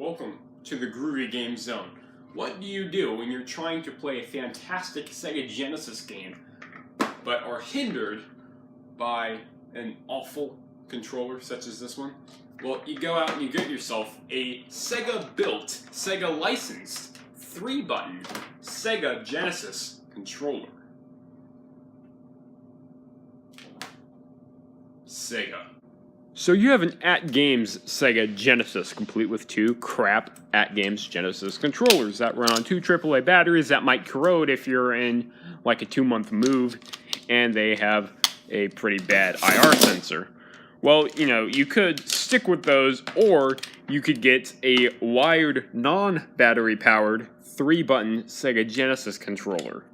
Welcome to the Groovy Game Zone. What do you do when you're trying to play a fantastic SEGA Genesis game, but are hindered by an awful controller such as this one? Well, you go out and you get yourself a SEGA-built, SEGA-licensed, 3-button SEGA Genesis controller. SEGA. So you have an at-games SEGA Genesis, complete with 2 crap at-games Genesis controllers that run on 2 AAA batteries that might corrode if you're in like a 2-month move, and they have a pretty bad IR sensor. Well, you know, you could stick with those, or you could get a wired, non-battery powered 3-button SEGA Genesis controller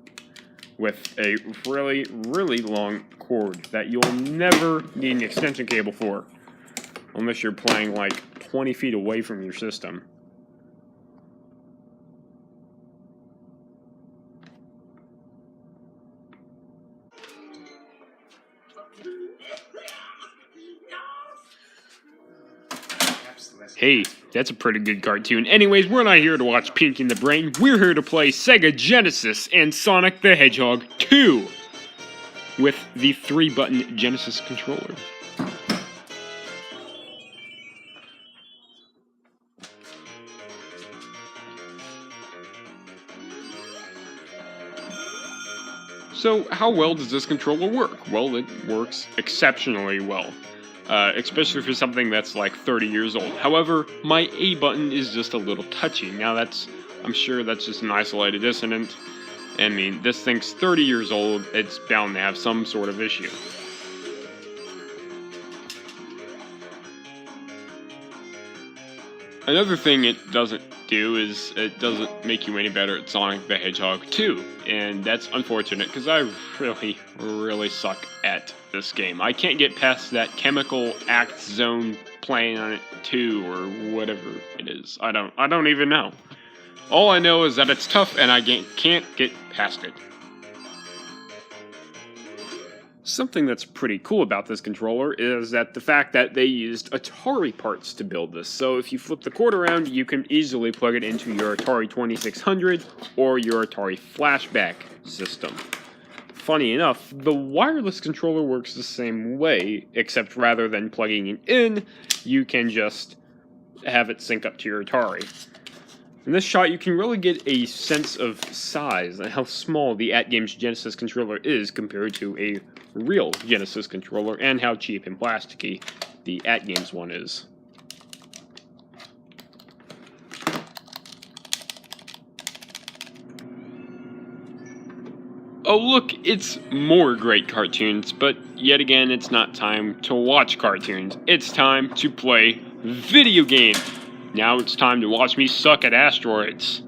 with a really, really long cord that you'll never need an extension cable for, unless you're playing like 20 feet away from your system. Hey, that's a pretty good cartoon. Anyways, we're not here to watch Pinky and the Brain. We're here to play SEGA Genesis and Sonic the Hedgehog 2 with the 3-button Genesis controller. So, how well does this controller work? Well, it works exceptionally well. Especially for something that's like 30 years old. However, my A button is just a little touchy. Now I'm sure that's just an isolated incident. I mean, this thing's 30 years old, it's bound to have some sort of issue. Another thing it doesn't do is it doesn't make you any better at Sonic the Hedgehog 2, and that's unfortunate because I really, really suck at this game. I can't get past that chemical act zone Planet 2 or whatever it is. I don't even know. All I know is that it's tough and I can't get past it. Something that's pretty cool about this controller is that the fact that they used Atari parts to build this. So if you flip the cord around, you can easily plug it into your Atari 2600 or your Atari flashback system. Funny enough, the wireless controller works the same way, except rather than plugging it in, you can just have it sync up to your Atari. In this shot, you can really get a sense of size and how small the at-games Genesis controller is compared to a real Genesis controller, and how cheap and plasticky the at-games one is. Oh look, it's more great cartoons, but yet again, it's not time to watch cartoons. It's time to play video games. Now it's time to watch me suck at asteroids.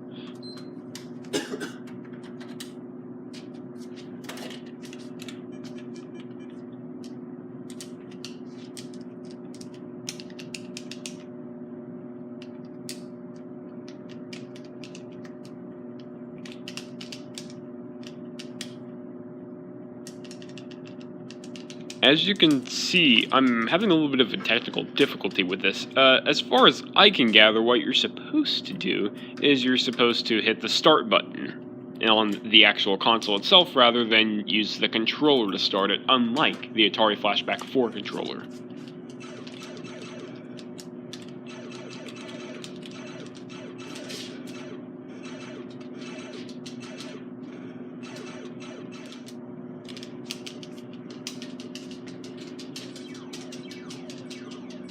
As you can see, I'm having a little bit of a technical difficulty with this. As far as I can gather, what you're supposed to do is you're supposed to hit the start button on the actual console itself rather than use the controller to start it, unlike the Atari Flashback 4 controller.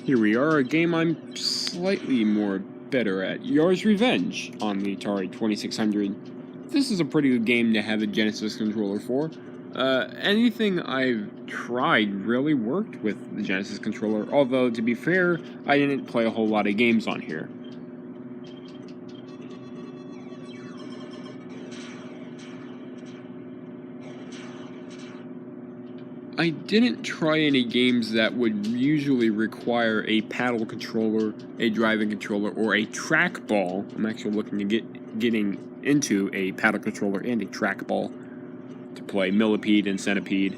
Here we are, a game I'm slightly more better at. Yars' Revenge on the Atari 2600. This is a pretty good game to have a Genesis controller for. Anything I've tried really worked with the Genesis controller, although to be fair, I didn't play a whole lot of games on here. I didn't try any games that would usually require a paddle controller, a driving controller, or a trackball. I'm actually looking to getting into a paddle controller and a trackball to play Millipede and Centipede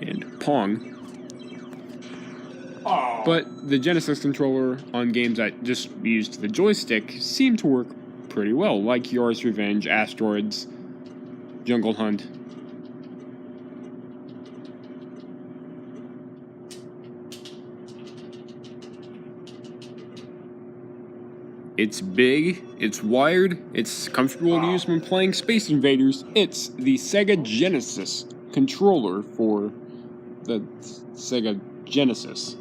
and Pong. But the Genesis controller on games that just used the joystick seemed to work pretty well, like Yars' Revenge, Asteroids, Jungle Hunt. It's big, it's wired, it's comfortable to use when playing Space Invaders. It's the SEGA Genesis controller for the SEGA Genesis.